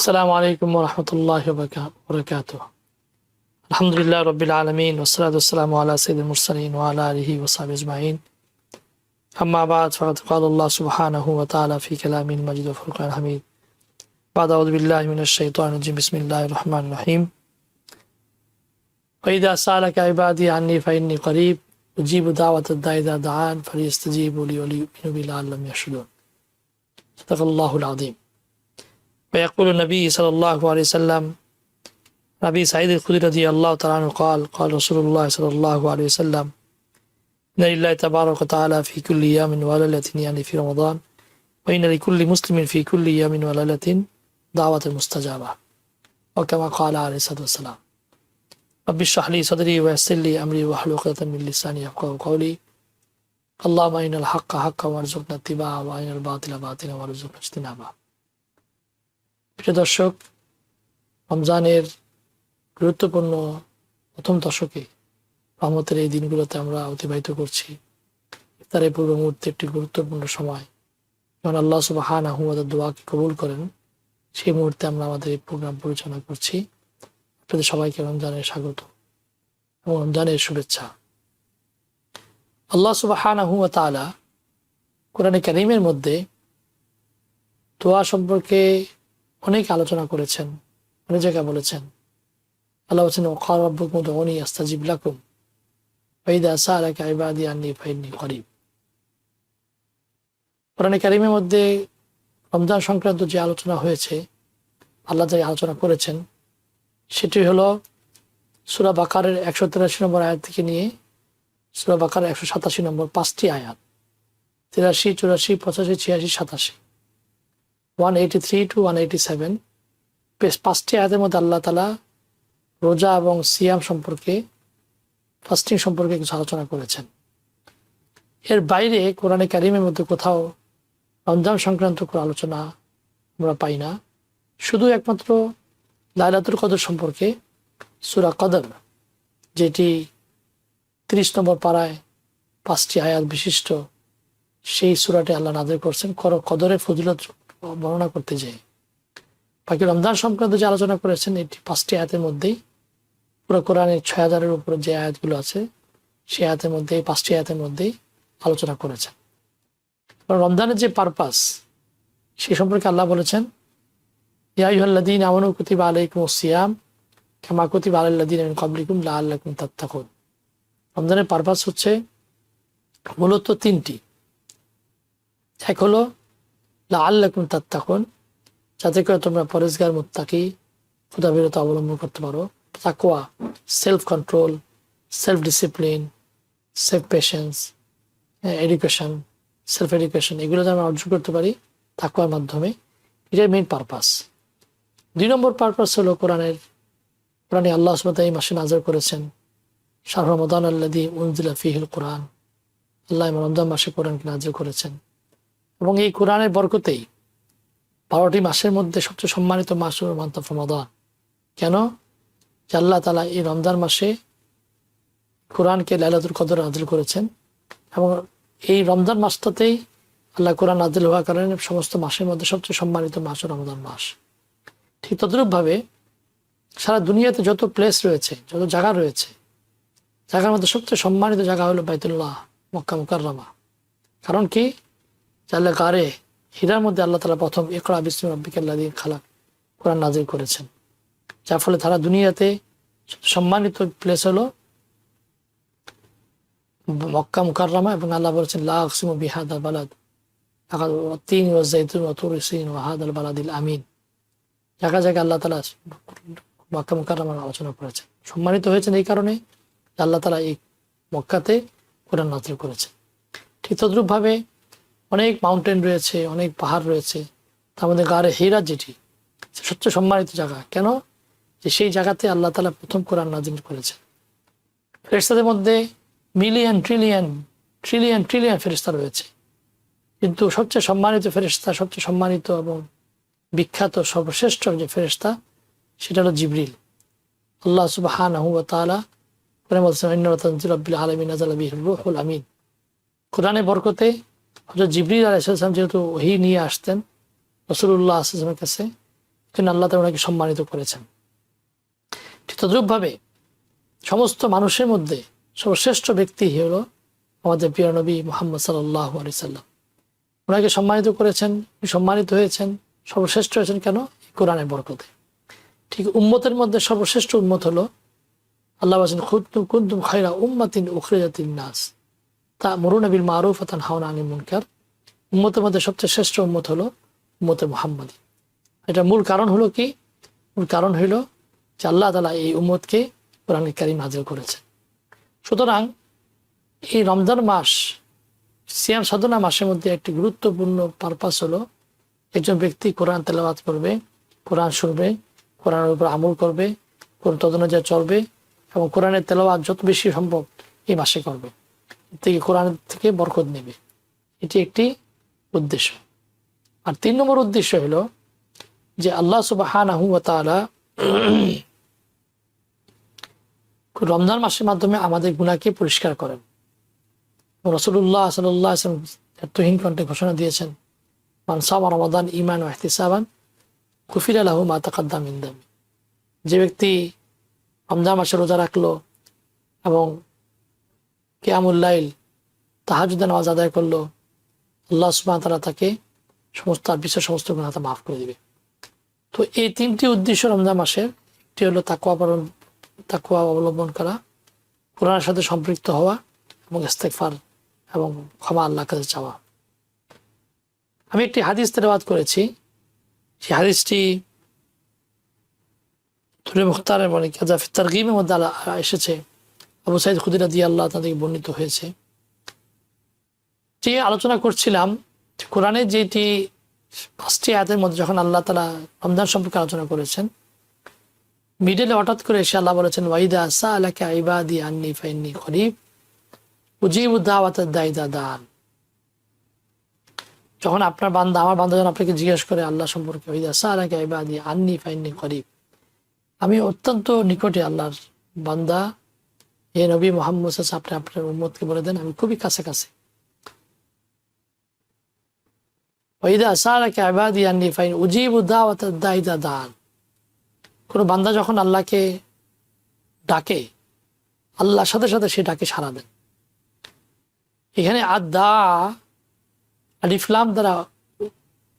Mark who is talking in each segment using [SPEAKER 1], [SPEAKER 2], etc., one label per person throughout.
[SPEAKER 1] আসসালামু আলাইকুম ওয়া রাহমাতুল্লাহি ওয়া বারাকাতুহু। আলহামদুলিল্লাহ রাব্বিল আলামিন ওয়াসসালাতু ওয়াসসালামু আলা সাইয়্যিদিল মুরসালিন ওয়া আলা আলিহি ওয়া সাহবিহি আজমাইন। আম্মা বা'দ, ফাকাদ ক্বালা আল্লাহু সুবহানাহু ওয়া তাআলা ফি কালামিহিল মাজিদ ওয়া ফুরকানিল হামিদ। বা'দ আউযু বিল্লাহি মিনাশ শাইতানির রাজিম। বিসমিল্লাহির রহমানির রহিম। ওয়া ইযা সা'আলাকা ইবাদি আন্নী ফাইন্নী করিব উজিবু দাওয়াতাদ দাঈ ইযা দাআন ফালিয়াস্তাজিবু লি ওয়া লিয়ু'মিনু বি লাআল্লাহুম ইয়ারশুদুন। সাদাকাল্লাহুল আযীম। ويقول النبي صلى الله عليه وسلم أبي سعيد الخدري رضي الله تعالى عنه قال رسول الله صلى الله عليه وسلم إن لله تبارك وتعالى في كل يوم وليلة يعني في رمضان وإن لكل مسلم في كل يوم وليلة دعوة مستجابة وكما قال عليه الصلاة والسلام رب اشرح لي صدري ويسر لي أمري واحلل عقدة من لساني يفقهوا قولي اللهم أرنا الحق حقا وارزقنا اتباعه وأرنا الباطل باطلا وارزقنا اجتنابه। প্রিয় দর্শক, রমজানের গুরুত্বপূর্ণ প্রথম দশকে রহমতের এই দিনগুলোতে আমরা অতিবাহিত করছি। ইফতারের পূর্ব মুহূর্তে একটি গুরুত্বপূর্ণ সময়, যখন আল্লাহ সুবহানাহু ওয়া তাআলা দোয়াকে কবুল করেন, সেই মুহূর্তে আমরা আমাদের এই প্রোগ্রাম পরিচালনা করছি। আপনাদের সবাইকে রমজানের স্বাগত এবং রমজানের শুভেচ্ছা। আল্লাহ সুবহানাহু ওয়া তাআলা কোরআনে কারীমের মধ্যে দোয়া সম্পর্কে অনেক আলোচনা করেছেন, অনেক জায়গায় বলেছেন। আল্লাহ বলেছেন ওয়াকাল রাব্বুকুম উদউনি আস্তাজিব লাকুম ওয়া ইযা সা'আলাকা ইবাদি আন্নী ফাইন্নী করিব। কোরআনে কারীমের মধ্যে রমজান সংক্রান্ত যে আলোচনা হয়েছে, আল্লাহ যে আলোচনা করেছেন, সেটি হলো সূরা বাকারার 183 নম্বর আয়াত থেকে নিয়ে সূরা বাকারার 187 নম্বর 5টি আয়াত, 83, 84, 85, 86, 87, 183 to 187 বেশ 5টি আয়াতের মধ্যে আল্লাহ তাআলা রোজা এবং সিয়াম সম্পর্কে, ফাস্টিং সম্পর্কে কিছু আলোচনা করেছেন। এর বাইরে কোরআনে কারীমের মধ্যে কোথাও রমজান সংক্রান্ত কোনো আলোচনা আমরা পাই না। শুধু একমাত্র লাইলাতুল কদর সম্পর্কে সূরা কদর, যেটি 30 নম্বর পারায় 5টি আয়াত বিশিষ্ট, সেই সূরাটি আল্লাহ নাযিল করছেন কদরের ফজিলত বর্ণনা করতে যায়। বাকি রমজান সংক্রান্ত যে আলোচনা করেছেন, এটি 5টি আয়াতের মধ্যেই, পুরো কোরআনের 6000-এর উপরে যে আয়াতগুলো আছে, সেই আয়াতের মধ্যে, 5টি আয়াতের মধ্যেই আলোচনা করেছেন। রমজানের যে পারপাস, সেই সম্পর্কে আল্লাহ বলেছেন ইয়া আইয়ুহাল্লাযীনা আমানু কুতিবা আলাইকুমুস সিয়াম কামা কুতিবা আলাল লাযীনা মিন ক্বাবলিকুম লাআল্লাকুম তাত্তাকুন। রমজানের পারপাস হচ্ছে মূলত 3টি। এক হলো লাআল্লাকুম তাত্তাকুন, যাতে করে তোমরা পরেজগার মুত্তাকি, ক্ষুধাবিরত অবলম্বন করতে পারো। তাকওয়া, self control, self discipline, self patience, education, self education, এগুলো যেন আমরা অর্জন করতে পারি তাকওয়ার মাধ্যমে। এটাই মেইন পারপাস। 2 নম্বর পারপাস হলো কোরআনে আল্লাহ সুবহানাহু ওয়া তাআলা এই মাসে নাযিল করেছেন শাহরু রমাদান আল্লাযী উনজিলা ফীহিল কুরআন। আল্লাহ রমজান মাসে কোরআনকে নাযিল করেছেন, এবং এই কোরআনের বরকতেই 12টি মাসের মধ্যে সবচেয়ে সম্মানিত মাস হল মান্থ অফ রমাদান। কেন? যে আল্লাহ তাআলা এই রমজান মাসে কোরআনকে লাইলাতুল কদর নাযিল করেছেন, এবং এই রমজান মাসটাতেই আল্লাহ কোরআন নাযিল হওয়ার কারণে সমস্ত মাসের মধ্যে সবচেয়ে সম্মানিত মাস রমজান মাস। ঠিক তদ্রূপভাবে সারা দুনিয়াতে যত প্লেস রয়েছে, যত জায়গা রয়েছে, জায়গার মধ্যে সবচেয়ে সম্মানিত জায়গা হলো বাইতুল্লাহ, মক্কা মুকাররমা। কারণ কি? আল্লাহ গারে হীরার মধ্যে আল্লাহ তাআলা প্রথম ইকরা বিসমি রাব্বিকাল্লাযী খালাক কোরআন নাযিল করেছেন, যার ফলে সারা দুনিয়াতে সম্মানিত প্লেস হলো মক্কা মুকাররমা। এবং আল্লাহ বলেছেন লা আকসিমু বিহাদাল বালাদ ওয়াত-তিন ওয়াজ-যাইতুন ওয়া তুরি সিন ওয়া হাদাল বালাদিল আমিন। জায়গা জায়গা আল্লাহ তাআলা মক্কা মুকাররমার আলোচনা করেছেন। সম্মানিত হয়েছেন এই কারণে আল্লাহ তাআলা এই মক্কাতে কোরআন নাযিল করেছেন। ঠিক তদ্রূপভাবে অনেক মাউন্টেন রয়েছে, অনেক পাহাড় রয়েছে, তার মধ্যে গারে হীরা যেটি সবচেয়ে সম্মানিত জায়গা। কেন? যে সেই জায়গাতে আল্লাহ তাআলা প্রথম কোরআন নাযিল করেছেন। ফেরেশতাদের মধ্যে মিলিয়ন ট্রিলিয়ন ট্রিলিয়ন ট্রিলিয়ন ফেরেশতা রয়েছে, কিন্তু সবচেয়ে সম্মানিত ফেরেশতা, সবচেয়ে সম্মানিত এবং বিখ্যাত সর্বশ্রেষ্ঠ যে ফেরেশতা, সেটা হলো জিবরিল। আল্লাহ সুবহানাহু ওয়া তাআলা কোরআনে বলেছেন ইন্নাহু তানজিলু রাব্বিল আলামিন নাযালা বিহির রূহুল আমিন। কোরআনের বরকতে হযরত জিবরিল আলাইহিস সালাম যেহেতু ওহী নিয়ে আসতেন রাসূলুল্লাহ সাল্লাল্লাহু আলাইহি ওয়াসাল্লামের কাছে, তিনি আল্লাহ তাআলা ওনাকে সম্মানিত করেছেন। ঠিক তদ্রূপভাবে সমস্ত মানুষের মধ্যে সর্বশ্রেষ্ঠ ব্যক্তি হলো আমাদের প্রিয় নবী মুহাম্মদ সাল্লাল্লাহু আলাইহি সাল্লাম। ওনাকে সম্মানিত করেছেন, সম্মানিত হয়েছেন, সর্বশ্রেষ্ঠ হয়েছেন কেন? কোরআনের বরকতে। ঠিক উম্মতের মধ্যে সর্বশ্রেষ্ঠ উম্মত হলো আল্লাহ বলেছেন কুনতুম খায়রা উম্মাতিন উখরিজাত লিন-নাস তা'মুরুনা বিল মা'রুফ ওয়া তানহাউনা আনিল মুনকার। উম্মতের মধ্যে সবচেয়ে শ্রেষ্ঠ উম্মত হলো উম্মতে মুহাম্মাদী। এটা মূল কারণ হলো কি? মূল কারণ হইল যে আল্লাহ তাআলা এই উম্মতকে কোরআনে কারীম নাযিল করেছেন। সুতরাং এই রমজান মাস সিয়াম সাধনা মাসের মধ্যে একটি গুরুত্বপূর্ণ পারপাস হলো একজন ব্যক্তি কোরআন তেলাওয়াত করবে, কোরআন শুনবে, কোরআনের উপর আমল করবে, কোরআন তদনুযায়ী চলবে এবং কোরআনের তেলাওয়াত যত বেশি সম্ভব এই মাসে করবে, থেকে কোরআন থেকে বরকত নেবে। এটি একটি উদ্দেশ্য। আর 3 নম্বর উদ্দেশ্য হলো যে আল্লাহ সুবহানাহু ওয়া তাআলা রমজান মাসের মাধ্যমে আমাদের গুনাহকে পরিষ্কার করেন। রাসূলুল্লাহ সাল্লাল্লাহু আলাইহি ওয়াসাল্লাম তুহিন কণ্ঠে ঘোষণা দিয়েছেন, মান সামা রমাদান ঈমান ওয়া ইহতিসাবান গুফিরা লাহু মা তাকাদ্দাম মিন যামবি। যে ব্যক্তি রমজান মাসে রোজা রাখলো এবং কিয়ামুল লাইল তাহাজ্জুদের নামাজ আদায় করলো, আল্লাহ সুবহানাহু ওয়া তাআলা তাকে সমস্ত বিশ্বের সমস্ত গুনাহ মাফ করে দিবে। তো এই 3টি উদ্দেশ্য রমজান মাসের। একটি হলো তাকওয়া অবলম্বন করা, কোরআনের সাথে সম্পৃক্ত হওয়া এবং ইস্তেগফার এবং ক্ষমা আল্লাহর কাছে চাওয়া। আমি একটি হাদিস তেলাওয়াত করেছি। সেই হাদিসটি তুরে মুখতারের মানে কাযাফি তারগীবের মধ্যে এসেছে। আবু সাঈদ খুদরি রাদিয়াল্লাহু তাআলা থেকে বর্ণিত হয়েছে। যে আলোচনা করছিলাম কোরআনের যেটি 5টি আয়াতের মধ্যে যখন আল্লাহ তাআলা রমজান সম্পর্কে আলোচনা করেছেন, মিডলে হঠাৎ করে এসে আল্লাহ বলেছেন ওয়াইদা সাআলাকা ইবাদি আন্নী ফাইন্নী করিব উজিবু দাওয়াতাদ দাঈ ইযা দাআন। যখন আপনার বান্দা, আমার বান্দা যখন আপনাকে জিজ্ঞেস করে আল্লাহ সম্পর্কে, ওয়াইদা সাআলাকা ইবাদি আন্নী ফাইন্নী করিব, আমি অত্যন্ত নিকটে আল্লাহর বান্দা, হে নবী মুহাম্মদ সাল্লাল্লাহু আলাইহি ওয়াসাল্লাম, আপনি আপনার উম্মতকে বলে দেন আমি খুবই কাছাকাছি। ওয়াইদা সাআলাকা ইবাদি আন্নী ফাইন্নী উজিবু দাওয়াতাদ দাঈ ইযা দাআন। কোনো বান্দা যখন আল্লাহকে ডাকে, আল্লাহর সাথে সাথে সে ডাকে সাড়া দেন। এখানে আদা আলিফ লাম দ্বারা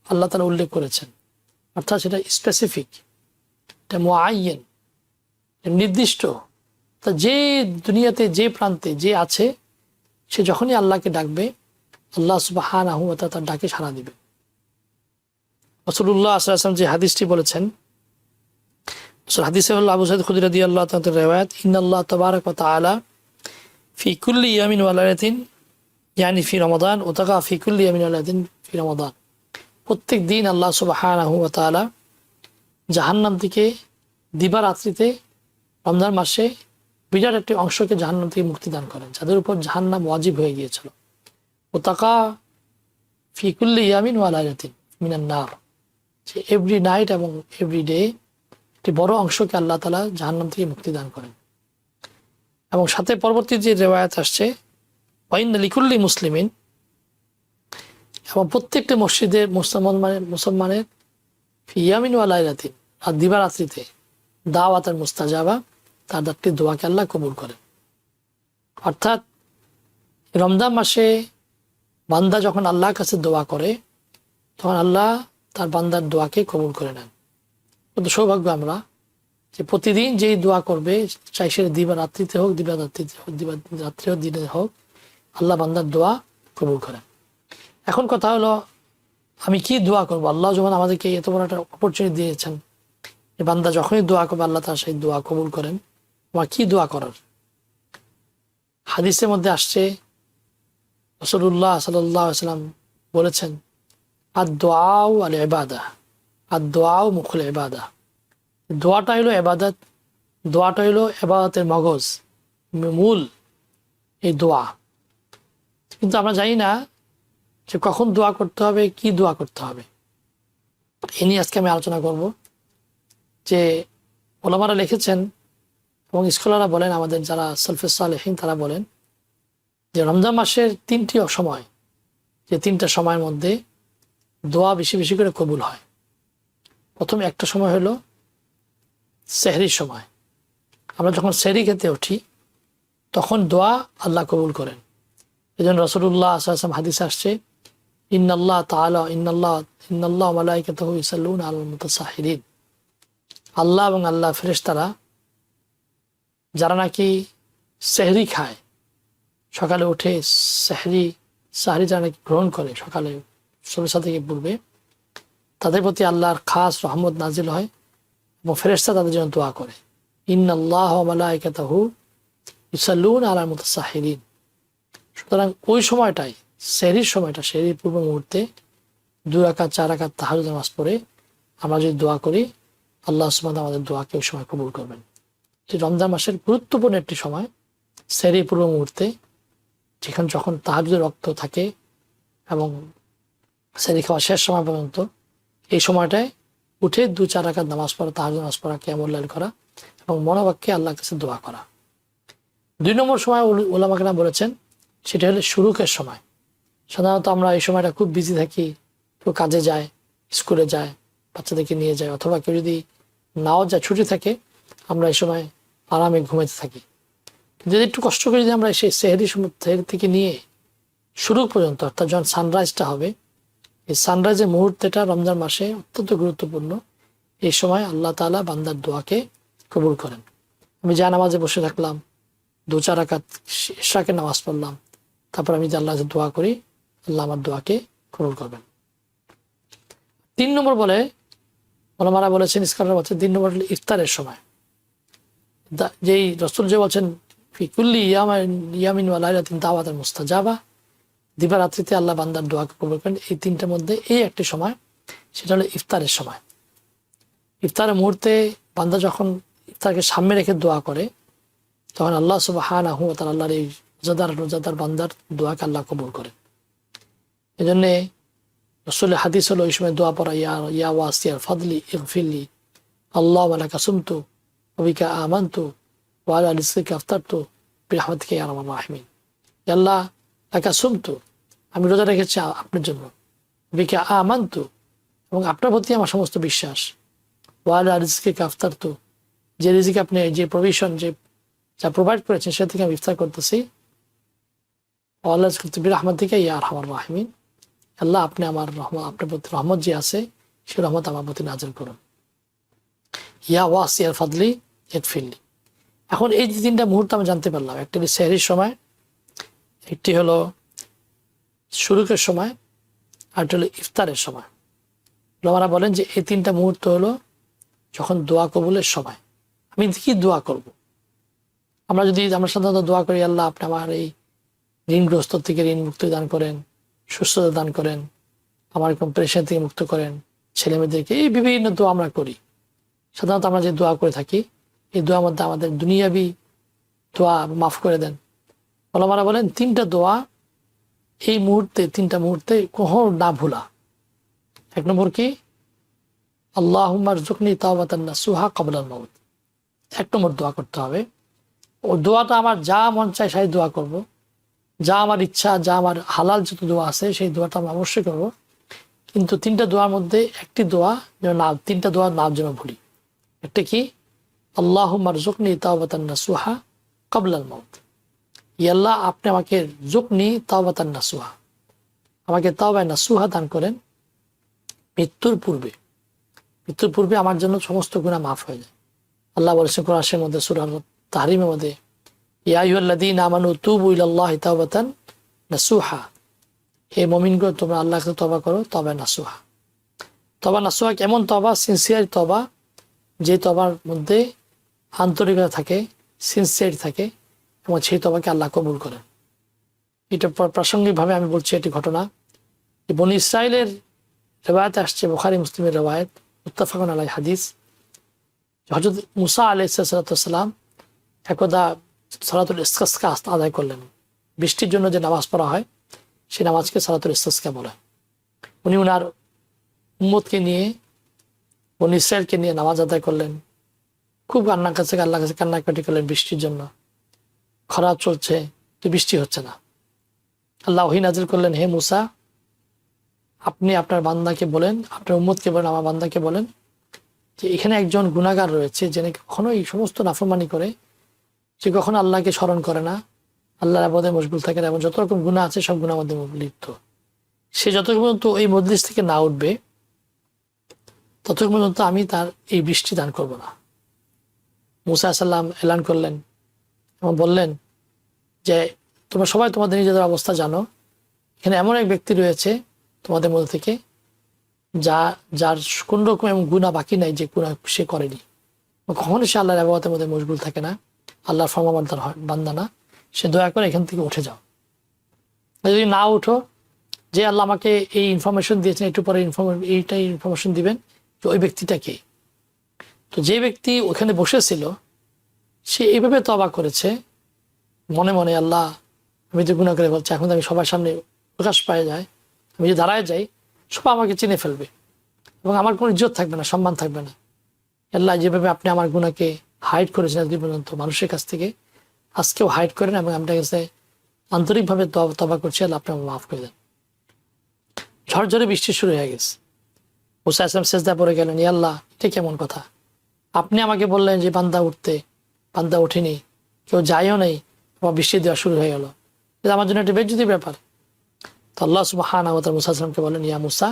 [SPEAKER 1] আল্লাহ তাআলা উল্লেখ করেছেন, অর্থাৎ সেটা স্পেসিফিক, এটা মুআয়্যান, নির্দিষ্ট। তা যে দুনিয়াতে যে প্রান্তে যে আছে সে যখনই আল্লাহকে ডাকবে আল্লাহ সুবহানাহু ওয়া তাআলা তার ডাকে সাড়া দিবে। রাসূলুল্লাহ সাল্লাল্লাহু আলাইহি ওয়াসাল্লাম যে হাদিসটি বলেছেন, হাদিসে হলো আবু সাঈদ খুদরি রাদিয়াল্লাহু তাআলা riwayat, ইন্নাল্লাহ তাবারাকা ওয়া তাআলা ফি কুল্লি ইয়ামিন ওয়া লাইলাতিন ইয়ানি ফি রমাদান ওয়া তাকা ফি কুল্লি ইয়ামিন ওয়া লাইলাতিন ফি রমাদান। প্রত্যেক দিন আল্লাহ সুবহানাহু ওয়া তাআলা জাহান্নাম থেকে দিবারাত্রিতে রমজান মাসে বিরাট একটি অংশকে জাহান্নাম থেকে মুক্তি দান করেন, যাদের উপর জাহান্নাম ওয়াজিব হয়ে গিয়েছিল। ওয়া তাকা ফি কুল্লি ইয়ামিন ওয়া লাইলাতিন মিনান নার, যে এভরি নাইট এবং এভরি ডে একটি বড় অংশকে আল্লাহ তাআলা জাহান্নাম থেকে মুক্তি দান করেন। এবং সাথে পরবর্তী যে রিওয়ায়াত আসছে ওয়াইন্না লিকুল্লি মুসলিমিন, এবং প্রত্যেকটা মসজিদের মুসলমানের ফি ইয়ামিন ওয়া লাইলাতিন, আর দিবারাত্রিতে দাওয়াতাল মুস্তাজাবা, তার একটি দোয়াকে আল্লাহ কবুল করেন। অর্থাৎ রমজান মাসে বান্দা যখন আল্লাহর কাছে দোয়া করে তখন আল্লাহ তার বান্দার দোয়াকে কবুল করে নেন। কিন্তু সৌভাগ্য আমরা যে প্রতিদিন যেই দোয়া করবে, চাই সে দিবারাত্রিতে হোক, দিবারাত্রি হোক, দিনে হোক, আল্লাহ বান্দার দোয়া কবুল করেন। এখন কথা হলো আমি কি দোয়া করবো? আল্লাহ যখন আমাদেরকে এত বড় একটা অপরচুনিটি দিয়েছেন, বান্দা যখনই দোয়া করবে আল্লাহ তার সেই দোয়া কবুল করেন। আমার কি দোয়া করার? হাদিসের মধ্যে আসছে রাসূলুল্লাহ সাল্লাল্লাহু আলাইহি ওয়াসাল্লাম বলেছেন, আদ-দুআউ আল-ইবাদাহ, আদ-দুআউ মুখুল ইবাদাহ। দোয়াটা হলো ইবাদত, দোয়াটা হলো ইবাদতের মগজ, মূল এই দোয়া। কিন্তু আমরা জানি না যে কখন দোয়া করতে হবে, কি দোয়া করতে হবে। এ নিয়ে আজকে আমি আলোচনা করব। যে ওলামারা লিখেছেন এবং স্কলাররা বলেন, আমাদের যারা সালফে সালেহিন তারা বলেন যে রমজান মাসের 3টি সময়, যে 3টা সময়ের মধ্যে দোয়া বেশি বেশি করে কবুল হয়। প্রথম একটা সময় হলো সেহরির সময়। আমরা যখন সেহরি খেতে উঠি তখন দোয়া আল্লাহ কবুল করেন। এই জন্য রাসূলুল্লাহ সাল্লাল্লাহু আলাইহি ওয়াসাল্লাম হাদিস আসছে, ইন্নাল্লাহ মালাইকাতাহু ইউসাল্লুনা আলাল মুতাসাহহিরিন। আল্লাহ এবং আল্লাহ ফেরেশতারা যারা নাকি সেহরি খায়, সকালে উঠে সাহরি যারা নাকি গ্রহণ করে সকালে সূর্য থেকে পূর্বে, তাদের প্রতি আল্লাহর খাস রহমত নাজিল হয় এবং ফেরেশতা তাদের জন্য দোয়া করে। ইন্নাল্লাহ ওয়া মালাইকাতাহু ইউসাল্লুনা আলাল মুতাসাহহিরিন। সুতরাং ওই সময়টাই, সেহরির সময়টা, সেহরির পূর্ব মুহূর্তে 2 রাকাত 4 রাকাত তাহাজ্জুদ নামাজ পড়ে আমরা যদি দোয়া করি, আল্লাহ সুবহানাহু আমাদের দোয়াকে ওই সময় কবুল করবেন। রমজান মাসের গুরুত্বপূর্ণ একটি সময় সেহরির পূর্ব মুহূর্তে, যখন তাহাজ্জুদের রক্ত থাকে এবং সেহরি খাওয়া শেষ সময় পর্যন্ত, এই সময়টায় উঠে 2-4 রাকাত নামাজ পড়া, তাহাজ্জুদ নামাজ পড়া, কিয়ামুল লাইল করা এবং মনোবাক্যে আল্লাহর কাছে দোয়া করা। 2 নম্বর সময় উলামা কেরাম বলেছেন সেটা হলো শুরুকের সময়। সাধারণত আমরা এই সময়টা খুব বিজি থাকি, কেউ কাজে যায়, স্কুলে যায়, বাচ্চাদেরকে নিয়ে যায়, অথবা কেউ যদি নাও যায়, ছুটি থাকে, আমরা এই সময় আরামে ঘুমাইতে থাকি। যদি একটু কষ্ট করে যদি আমরা সেই সেহরি থেকে নিয়ে শুরু পর্যন্ত, অর্থাৎ যখন সানরাইজটা হবে, এই সানরাইজের মুহূর্তটা রমজান মাসে অত্যন্ত গুরুত্বপূর্ণ। এই সময় আল্লাহ তাআলা বান্দার দোয়াকে কবুল করেন। আমি যা নামাজে বসে থাকলাম, 2-4 রাকাত ইশরাকের নামাজ পড়লাম, তারপর আমি যে আল্লাহর কাছে দোয়া করি, আল্লাহ আমার দোয়াকে কবুল করবেন। 3 নম্বর বলে ওলামারা বলেছেন, ইসকাররা বলছেন, 3 নম্বর হলো ইফতারের সময়। যেই রাসূল যে বলছেন ফি কুল্লি ইয়ামিন ওয়া লাইলাতিন দাওয়াতুন মুস্তাজাবা, দিবারাত্রিতে আল্লাহ বান্দার দোয়াকে কবুল করেন। এই 3টার মধ্যে এই একটি সময়, সেটা হলো ইফতারের সময়। ইফতারের মুহূর্তে বান্দা যখন ইফতারকে সামনে রেখে দোয়া করে, তখন আল্লাহ সুবহানাহু ওয়া তাআলা আল্লাহর এই রোজাদার বান্দার দোয়াকে আল্লাহ কবুল করেন। এই জন্যে রাসূলের হাদিস হলো এই সময় দোয়া পড়া, ইয়া ওয়াসিয়াল ফাদলি ইগফিরলি আল্লাহুম্মা লাকা সুমতু ওয়া বিকা আমানতু ওয়া আলা রিজকিকা আফতারতু বিরহমাতিকা ইয়া আরহামার রাহিমিন। আল্লাহ লাকা সুমতু, আমি রোজা রেখেছি আপনার জন্য, বিকা আমানতু, এবং আপনার প্রতি আমার সমস্ত বিশ্বাস, ওয়া আলা রিজকিকা আফতারতু, যে রিজিক আপনি, যে প্রভিশন, যা প্রোভাইড করেছেন সে থেকে আমি ইফতার করতেছি, ওয়া আলা রিজকিকা বিরহমাতিকা ইয়া আরহামার রাহিমিন। আল্লাহ আপনি আমার রহমত, আপনার প্রতি রহমত যে আছে সে রহমত আমার প্রতি নাজিল করুন। ইয়া ওয়াসিয়াল ফাদলি ইগফিরলি। এখন এই যে 3টা মুহূর্ত আমি জানতে পারলাম, একটি হলো সেহরির সময়, একটি হলো শুরুকের সময়, আর একটা হলো ইফতারের সময়। ওলামারা বলেন যে এই 3টা মুহূর্ত হলো যখন দোয়া কবুলের সময়। আমি কি দোয়া করব? আমরা সাধারণত দোয়া করি, আল্লাহ আপনি আমার এই ঋণগ্রস্ত থেকে ঋণ মুক্তি দান করেন, সুস্থতা দান করেন, আমার পেরেশানি থেকে মুক্ত করেন, ছেলে মেয়েদেরকে, এই বিভিন্ন দোয়া আমরা করি। সাধারণত আমরা যে দোয়া করে থাকি, এই দোয়ার মধ্যে আমাদের দুনিয়াবি দোয়া মাফ করে দেন। ওলামারা বলেন 3টা দোয়া এই মুহূর্তে, 3টা মুহূর্তে কখনো না ভুলা। 1 নম্বর কি? আল্লাহুম্মা রযুকনি তাওবাতান নাসুহা ক্বাবলাল মাউত। 1 নম্বর দোয়া করতে হবে। ও দোয়াটা আমার যা মন চায় সেই দোয়া করব, যা আমার ইচ্ছা, যা আমার হালাল যত দোয়া আছে সেই দোয়াটা আমি অবশ্যই করব। কিন্তু 3টা দোয়ার মধ্যে একটি দোয়া যেন না, 3টা দোয়ার নাম যেন ভুলি। একটা কি? আল্লাহুম্মা রযুকনি তাওবাতান নাসুহা ক্বাবলাল মাউত। ইয়া আল্লাহ আপনি আমাকে রযুকনি তাওবাতান নাসুহা, আমাকে তাওবা নাসুহা দান করেন মৃত্যুর পূর্বে। মৃত্যুর পূর্বে আমার জন্য সমস্ত গুনাহ মাফ হয়ে যায়। আল্লাহ বলেছেন কোরআনের মধ্যে, সূরা তাহরিমের মধ্যে, ইয়া আইয়ুহাল্লাযীনা আমানু তুবু ইলাল্লাহি তাওবাতান নাসুহা, হে মুমিনগণ তোমরা আল্লাহর কাছে তওবা করো, তওবা নাসুহা। তওবা নাসুহা কেমন তওবা? সিনসিয়ার তওবা, যে তওবার মধ্যে আন্তরিকতা থাকে, সিনসিয়ার থাকে, এবং সেই তওবাকে আল্লাহ কবুল করেন। এটা প্রাসঙ্গিকভাবে আমি বলছি একটি ঘটনা। বনী ইসরাইলের রিওয়ায়াত আসছে, বুখারী মুসলিমের রিওয়ায়াত, মুত্তাফাকুন আলাইহি হাদিস। হযরত মুসা আলাইহিস সালাম একদা সালাতুল ইসতিসকা আদায় করলেন। বৃষ্টির জন্য যে নামাজ পড়া হয় সেই নামাজকে সালাতুল ইসতিসকা বলে। উনি ওনার উম্মতকে নিয়ে, বনী ইসরাইলকে নিয়ে নামাজ আদায় করলেন। খুব আল্লাহর কাছে কান্নাকাটি করলেন বৃষ্টির জন্য। খরা চলছে, তো বৃষ্টি হচ্ছে না। আল্লাহ ওহী নাজিল করলেন, হে মুসা, আপনি আপনার বান্দাকে বলেন, আপনার উম্মতকে বলেন, আমার বান্দাকে বলেন যে এখানে একজন গুনাহগার রয়েছে যে কখনো এই সমস্ত নাফরমানি করে, যে কখনো আল্লাহকে স্মরণ করে না, আল্লাহর ইবাদতে মশগুল থাকে না, এবং যত রকম গুনাহ আছে সব গুনাহের মধ্যে লিপ্ত। সে যতক্ষণ পর্যন্ত এই মজলিস থেকে না উঠবে ততক্ষণ পর্যন্ত আমি তার এই বৃষ্টি দান করব না। মুসা আলাইহিস সালাম এলান করলেন এবং বললেন যে তোমরা সবাই তোমাদের নিজেদের অবস্থা জানো, এখানে এমন এক ব্যক্তি রয়েছে তোমাদের মধ্যে থেকে যার কোন রকম এমন গুনাহ বাকি নাই যে গুনাহ সে করেনি, কখনো সে আল্লাহর ইবাদতের মধ্যে মশগুল থাকে না, আল্লাহর ফরমাবরদার বান্দা না। সে দয়া করে এখান থেকে উঠে যাও। যদি না উঠো, যে আল্লাহ আমাকে এই ইনফরমেশন দিয়েছেন, একটু পরে এইটাই ইনফরমেশন দিবেন যে ওই ব্যক্তিটা কে। তো যে ব্যক্তি ওখানে বসেছিল সে এইভাবে তওবা করেছে মনে মনে, আল্লাহ আমি তো গুনাহ করে বলছি, এখন তো আমি সবার সামনে প্রকাশ পাওয়া যায়, আমি যদি দাঁড়ায় যাই সবাই আমাকে চিনে ফেলবে এবং আমার কোনো ইজ্জত থাকবে না, সম্মান থাকবে না। আল্লাহ যেভাবে আপনি আমার গুনাহকে হাইড করেছেন আজকে পর্যন্ত মানুষের কাছ থেকে, আজকেও হাইড করেন এবং আপনার কাছে আন্তরিকভাবে তওবা করছি, আল্লাহ আপনি মাফ করে দেন। ঝরঝরে বৃষ্টি শুরু হয়ে গেছে। মুসা আসলাম সেজদা পড়ে গেলেন, ইয়া আল্লাহ এটা কেমন কথা, আপনি আমাকে বললেন যে বান্দা উঠতে, বান্দা ওঠেনি, কেউ যাইও নেই, আবার বৃষ্টি দেওয়া শুরু হয়ে গেল, এটা আমার জন্য একটা বেজ্জতি ব্যাপার। তো আল্লাহ সুবহানাহু ওয়া তাআলা মুসা আসলামকে বলেন, ইয়া মুসা,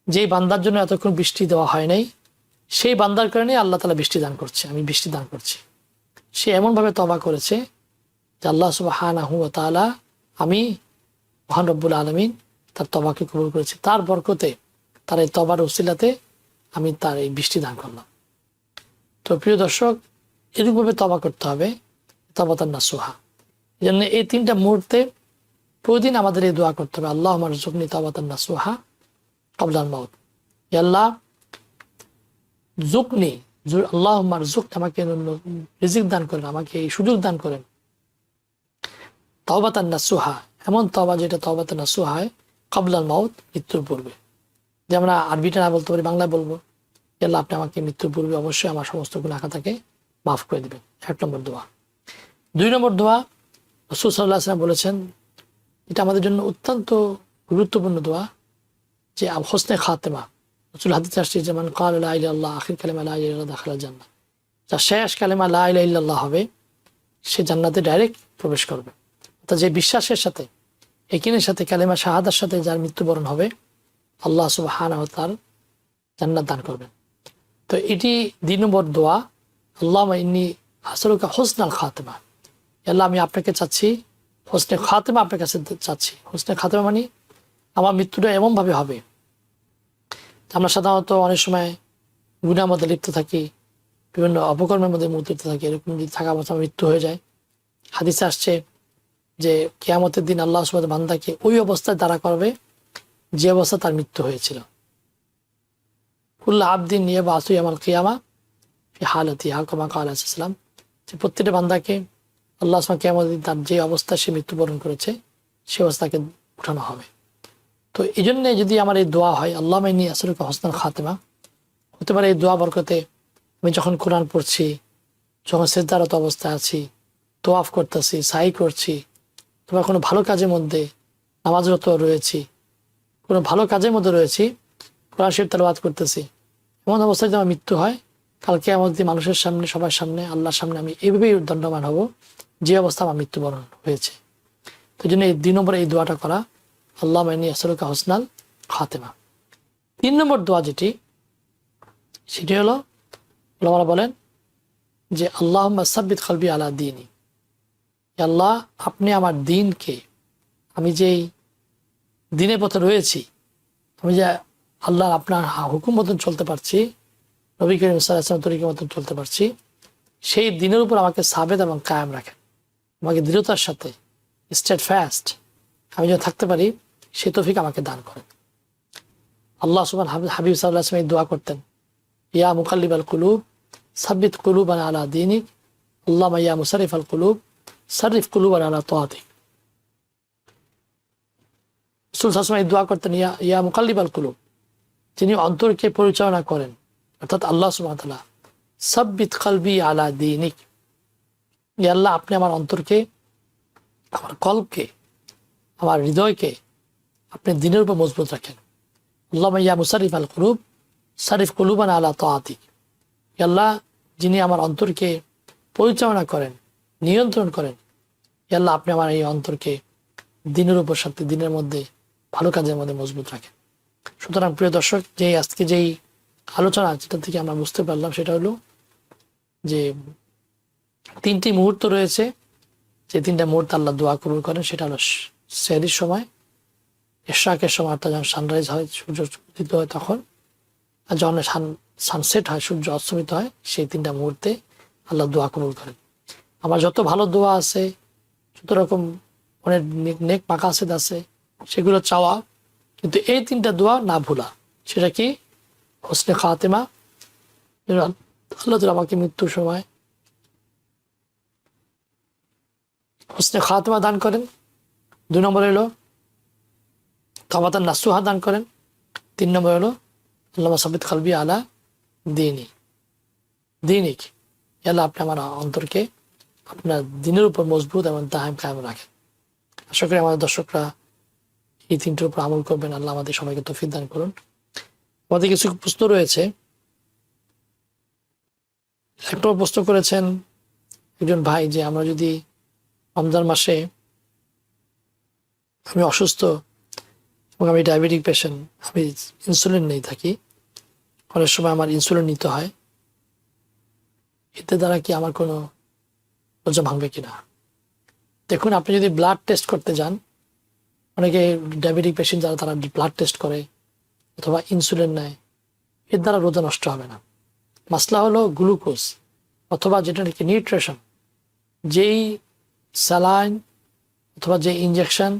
[SPEAKER 1] যেই বান্দার জন্য এতক্ষণ বৃষ্টি দেওয়া হয় নাই সেই বান্দার কারণে আল্লাহ তাআলা বৃষ্টি দান করছে, আমি বৃষ্টি দান করছি। সে এমনভাবে তওবা করেছে যে আল্লাহ সুবহানাহু ওয়া তাআলা, আমি মহান রব্বুল আলামিন তার তওবাকে কবুল করেছি, তার বরকতে, তার এই তওবার উসিলাতে আমি তার এই বৃষ্টি দান করলাম। তো প্রিয় দর্শক, এরকমভাবে তওবা করতে হবে, তওবাতান নাসুহা। এই জন্য এই তিনটা মুহূর্তে প্রতিদিন আমাদের এই দোয়া করতে হবে, আল্লাহুম্মা রযুকনি তওবাতান নাসুহা ক্বাবলাল মাউত। ইয়া আল্লাহ যুকনি, আল্লাহুম্মা রযুকনি, আমাকে রিজিক দান করেন, আমাকে এই সুযোগ দান করেন, তাওবাতান নাসুহা, এমন তওবা যেটা তাওবাতান নাসুহা হয় ক্বাবলাল মাউত, মৃত্যুর পূর্বে। যে আমরা আরবিটা না বলতে পারি, বাংলায় বলবো, আল্লাহ আপনি আমাকে মৃত্যুর পূর্বে অবশ্যই আমার সমস্ত গুনাহ খাতাকে মাফ করে দিবেন। 1 নম্বর দোয়া। 2 নম্বর দোয়া, রাসূল সাল্লাল্লাহু আলাইহি ওয়াসাল্লাম বলেছেন, এটা আমাদের জন্য অত্যন্ত গুরুত্বপূর্ণ দোয়া, যে হোসনে খাতেমা। রাসূল হাদিসে আসছে যে মান ক্বালা লা ইলাহা ইল্লাল্লাহ আখির কালিমা লা ইলাহা ইল্লাল্লাহ দাখালাল জান্নাহ, যার শেষ কালিমা লা ইলাহা ইল্লাল্লাহ হবে সে জান্নাতে ডাইরেক্ট প্রবেশ করবে। অর্থাৎ যে বিশ্বাসের সাথে, ইয়াকিনের সাথে, কালিমা শাহাদার সাথে যার মৃত্যুবরণ হবে, আল্লাহ সুবহানাহু ওয়া তাআলা জান্নাত দান করবেন। তো এটি 2 নম্বর দোয়া, আল্লাহুম্মা ইন্নী আসআলুকা হুসনাল খাতেমা, আল্লাহ আমি আপনাকে চাচ্ছি, হোসনে খাতেমা আপনার কাছে চাচ্ছি। হোসনে খাতেমা মানে আমার মৃত্যুটা এমনভাবে হবে, আমরা সাধারণত অনেক সময় গুনাহের মধ্যে লিপ্ত থাকি, বিভিন্ন অপকর্মের মধ্যে লিপ্ত থাকি, এরকম যদি থাকা অবস্থা মৃত্যু হয়ে যায়। হাদিসে আসছে যে কিয়ামতের দিন আল্লাহ সুবহানাহু ওয়া তাআলা বান্দাকে ওই অবস্থায় দাঁড়া করবে যে অবস্থা তার মৃত্যু হয়েছিল। কুল্লু আবদিন ইয়াবআসু ইয়াওমাল কিয়ামা ফি হালাতিহা কামা ক্বালা আলাইহিস সালাম, যে প্রত্যেকটা বান্দাকে আল্লাহ সুবহানাহু ওয়া তাআলা কিয়ামতের দিন তার যে অবস্থায় সে মৃত্যুবরণ করেছে সে অবস্থাকে উঠানো হবে। তো এই জন্যে যদি আমার এই দোয়া হয়, আল্লাহুম্মা ইন্নী আসআলুকা হুসনাল খাতেমা, হতে পারে এই দোয়া বরকতে আমি যখন কোরআন পড়ছি, যখন সিজদারত অবস্থায় আছি, তোয়াফ করতেছি, সাই করছি, তোমার কোনো ভালো কাজের মধ্যে নামাজরত রয়েছি, কোনো ভালো কাজের মধ্যে রয়েছি, কোরআন শরীফ তেলাওয়াত করতেছি, এমন অবস্থায় যদি আমার মৃত্যু হয়, কালকে আমার মানুষের সামনে, সবার সামনে, আল্লাহর সামনে আমি এইভাবেই দণ্ডমান হব যে অবস্থা আমার মৃত্যুবরণ হয়েছে। তো জন্য এই 2 নম্বরে এই দোয়াটা করা, আল্লাহুম্মা ইন্নী আসআলুকা হুসনাল খাতেমা। 3 নম্বর দোয়া যেটি, সেটি হলো ওলামারা বলেন যে আল্লাহুম্মা সাব্বিত কলবি আলা দীনি, আল্লাহ আপনি আমার দ্বীনকে, আমি যেই দ্বীনের পথে রয়েছি, আমি যে আল্লাহ আপনার হুকুম মতন চলতে পারছি, নবী করিম সাল্লাল্লাহু আলাইহি ওয়াসাল্লাম তরিকা মতন চলতে পারছি, সেই দ্বীনের উপর আমাকে সাবেত এবং কায়েম রাখেন, আমাকে দৃঢ়তার সাথে স্টেডফাস্ট আমি যেন থাকতে পারি, সে তৌফিক আমাকে দান করেন। আল্লাহ সুবহানাহু হাবিব সাল্লাল্লাহু আলাইহি ওয়াসাল্লাম দোয়া করতেন, ইয়া মুকাল্লিবাল কুলুব সাব্বিত কুলুবানা আলা দীনিক, আল্লাহুম্মা ইয়া মুসাররিফাল কুলুব সাররিফ কুলুবানা আলা তাআতিক। রাসূল সাল্লাল্লাহু আলাইহি ওয়াসাল্লাম দোয়া করতেন, ইয়া মুকাল্লিবাল কুলুব, যিনি অন্তরকে পরিচালনা করেন, অর্থাৎ আল্লাহ সুবহানাহু ওয়া তাআলা, সাব্বিত কলবি আলা দীনিক, ইয়া আল্লাহ আপনি আমার অন্তরকে, আমার কলবকে, আমার হৃদয়কে আপনি দ্বীনের উপর মজবুত রাখেন। আল্লাহুম্মা ইয়া মুসাররিফাল কুলুব সাররিফ কুলুবানা আলা তাআতিক, আল্লাহ যিনি আমার অন্তরকে পরিচালনা করেন, নিয়ন্ত্রণ করেন, আল্লাহ আপনি আমার এই অন্তরকে দিনের উপর সাথে দিনের মধ্যে ভালো কাজের মধ্যে মজবুত রাখেন। সুতরাং প্রিয় দর্শক, যে আজকে যেই আলোচনা যেটা থেকে আমরা বুঝতে পারলাম সেটা হলো যে 3টি মুহূর্ত রয়েছে, যে 3টা মুহূর্ত আল্লাহ দোয়া কবুল করেন। সেটা হলো সেহরির সময়, ইশরাকের সময় অর্থাৎ যখন সানরাইজ হয়, সূর্য উদিত হয় তখন, আর যখন সানসেট হয়, সূর্য অস্তমিত হয়, সেই 3টা মুহূর্তে আল্লাহ দোয়া কবুল করেন। আমার যত ভালো দোয়া আছে, যত রকম অনেক নেক মাকাসেদ আছে, সেগুলো চাওয়া, কিন্তু এই 3টা দোয়া না ভুলা। সেটা কি? হোসনে খাতেমা, আল্লাহ তাআলা আমাকে মৃত্যুর সময় হোসনে খাতেমা দান করেন। 2 নম্বর হলো তাওবাতান নাসুহা দান করেন। 3 নম্বর হলো আল্লাহুম্মা সাব্বিত কলবি আলা দীনিক, আল্লাহ আপনি আমার অন্তরকে আপনার দিনের উপর মজবুত এবং দায়েম কায়েম রাখেন। আশা করি আমাদের দর্শকরা এই 3টির উপর আমল করবেন। আল্লাহ আমাদের সবাইকে তৌফিক দান করুন। আমাদের কিছু প্রশ্ন রয়েছে। একটা প্রশ্ন করেছেন একজন ভাই যে আমরা যদি রমজান মাসে, আমি অসুস্থ এবং আমি ডায়াবেটিক পেশেন্ট, আমি ইনসুলিন নিয়ে থাকি, অনেক সময় আমার ইনসুলিন নিতে হয়, এতে দ্বারা কি আমার কোনো রোজা ভাঙবে কিনা? দেখুন, আপনি যদি ব্লাড টেস্ট করতে যান, অনেকে ডায়াবেটিক পেশেন্ট যারা, তারা ব্লাড টেস্ট করে অথবা ইনসুলিন নেয়, এর দ্বারা রোজা নষ্ট হবে না। মাসলা হলো গ্লুকোজ অথবা যেটা নাকি নিউট্রিশন, যেই স্যালাইন অথবা যে ইনজেকশন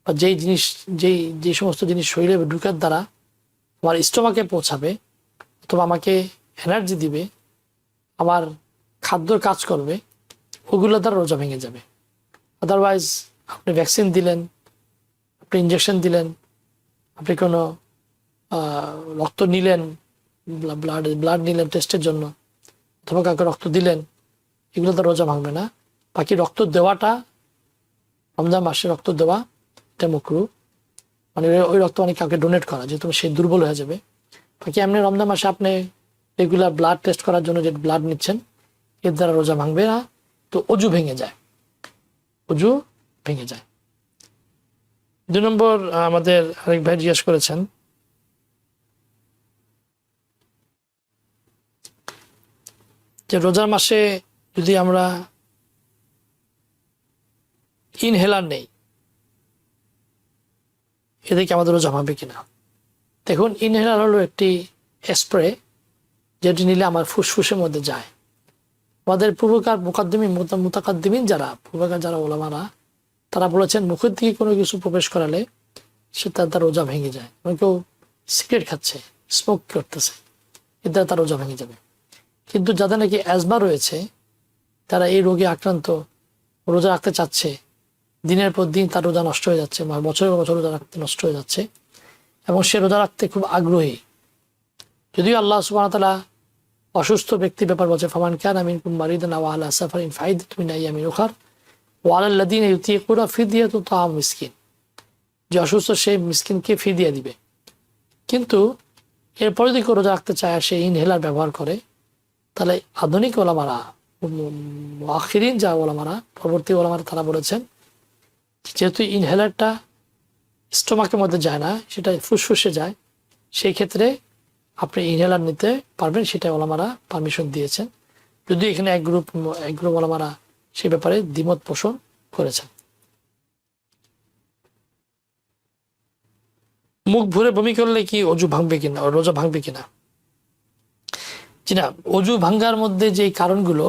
[SPEAKER 1] বা যেই জিনিস, যে সমস্ত জিনিস শরীরে ঢুকার দ্বারা আমার স্টোমাকে পৌঁছাবে অথবা আমাকে এনার্জি দিবে, আমার খাদ্যর কাজ করবে, ওগুলো দ্বারা রোজা ভেঙে যাবে। আদারওয়াইজ আপনি ভ্যাকসিন দিলেন, আপনি ইনজেকশন দিলেন, আপনি কোনো রক্ত নিলেন, ব্লাড নিলেন টেস্টের জন্য, অথবা কাউকে রক্ত দিলেন, এগুলো দ্বারা রোজা ভাঙবে না। বাকি রক্ত দেওয়াটা, রমজান মাসে রক্ত দেওয়া এটা মাকরু, মানে ওই রক্ত অনেক কাউকে ডোনেট করা, যেহেতু সে দুর্বল হয়ে যাবে। বাকি এমনি রমজান মাসে আপনি রেগুলার ব্লাড টেস্ট করার জন্য যে ব্লাড নিচ্ছেন, এর দ্বারা রোজা ভাঙবে না। তো অজু ভেঙে যায়, অজু ভেঙে যায়। 2 নম্বর আমাদের আরেক ভাই জিজ্ঞেস করেছেন যে রোজার মাসে যদি আমরা ইনহেলার নেই, এতে কি আমাদের রোজা ভাঙবে কিনা? দেখুন, ইনহেলার হলো একটি স্প্রে, যেটি নিলে আমার ফুসফুসের মধ্যে যায়। আমাদের পূর্বকার মুতাকাদ্দিমিন যারা, পূর্বকার যারা ওলামারা, তারা বলেছেন মুখের দিকে কোনো কিছু প্রবেশ করালে সে তার রোজা ভেঙে যায়। কেউ সিগারেট খাচ্ছে, স্মোক করতেছে, এর দ্বারা তার রোজা ভেঙে যাবে। কিন্তু যাদের নাকি অ্যাজমা রয়েছে, তারা এই রোগে আক্রান্ত, রোজা রাখতে চাচ্ছে, দিনের পর দিন তার রোজা নষ্ট হয়ে যাচ্ছে, বছরের পর বছর রোজা রাখতে নষ্ট হয়ে যাচ্ছে, এবং সে রোজা রাখতে খুব আগ্রহী। যদিও আল্লাহ সুবহানাহু ওয়া তাআলা অসুস্থ ব্যক্তির ব্যাপার বলছে, ফামান কানা মিনকুম মারিদান আও আলা সাফারিন ফাইদাতুম মিন আইয়ামিন উখার ওয়া আলাল লাযিনা ইউতিকুনা ফিদিয়াতুন তাআমু মিসকিন, যে অসুস্থ সে মিসকিনকে ফিদিয়া দিবে। কিন্তু এরপরে যদি কেউ রোজা রাখতে চায়, সে ইনহেলার ব্যবহার করে, তাহলে আধুনিক ওলামারা, আখিরিন যা ওলামারা, পরবর্তী ওলামারা, তারা বলেছেন যেহেতু ইনহেলারটা স্টোমাকের মধ্যে যায় না, সেটা ফুসফুসে যায়, সেই ক্ষেত্রে আপনি ইনহেলার নিতে পারবেন, সেটা ওলামারা পারমিশন দিয়েছেন। যদিও এখানে এক গ্রুপ ওলামারা সে ব্যাপারে দ্বিমত পোষণ করেছেন। মুখ ভরে বমি করলে কি অজু ভাঙবে কিনা, রোজা ভাঙবে কিনা? জি না, অজু ভাঙ্গার মধ্যে যে কারণগুলো,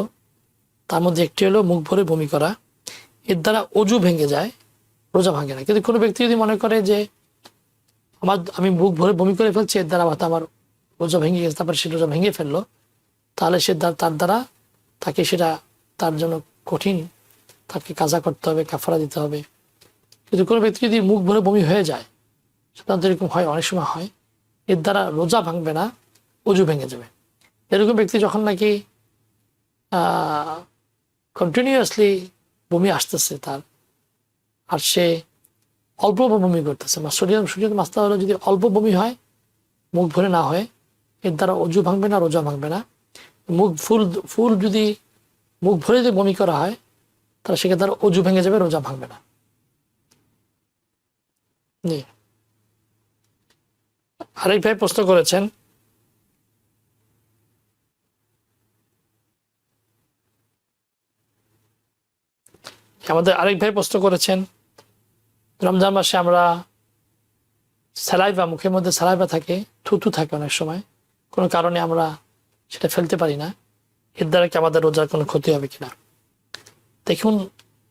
[SPEAKER 1] তার মধ্যে একটি হলো মুখ ভরে বমি করা। এর দ্বারা অজু ভেঙে যায়, রোজা ভাঙে না। কিন্তু কোনো ব্যক্তি যদি মনে করে যে আমি মুখ ভরে বমি করে ফেলছি, এর দ্বারা আমার রোজা ভেঙে গেছে, তারপরে সে রোজা ভেঙে ফেললো, তাহলে সে তার দ্বারা তাকে সেটা তার জন্য কঠিন, তাকে কাজা করতে হবে, কাফারা দিতে হবে। কিন্তু কোনো ব্যক্তি যদি মুখ ভরে বমি হয়ে যায়, সাধারণত এরকম হয়, অনেক সময় হয়, এর দ্বারা রোজা ভাঙবে না, অজু ভেঙে যাবে। এরকম ব্যক্তি যখন নাকি কন্টিনিউয়াসলি বমি আসতেছে তার, আর সে অল্প বমি করতেছে, শরীর মাস্তা হলো, যদি অল্প বমি হয়, মুখ ভরে না হয়, এর দ্বারা অজু ভাঙবে না, রোজা ভাঙবে না। মুখ ফুল ফুল যদি মুখ ভরে যদি বমি করা হয় তাহলে সেক্ষেত্রে তার অজু ভেঙে যাবে, রোজা ভাঙবে না। জি। আরেক ভাই প্রশ্ন করেছেন, আমাদের আরেক ভাই প্রশ্ন করেছেন, রমজান মাসে আমরা স্যালাইভা, মুখের মধ্যে স্যালাইভা থাকে, থুতু থাকে অনেক সময়, কোনো কারণে আমরা সেটা ফেলতে পারি না, এর দ্বারা কি আমাদের রোজার কোনো ক্ষতি হবে কিনা? দেখুন,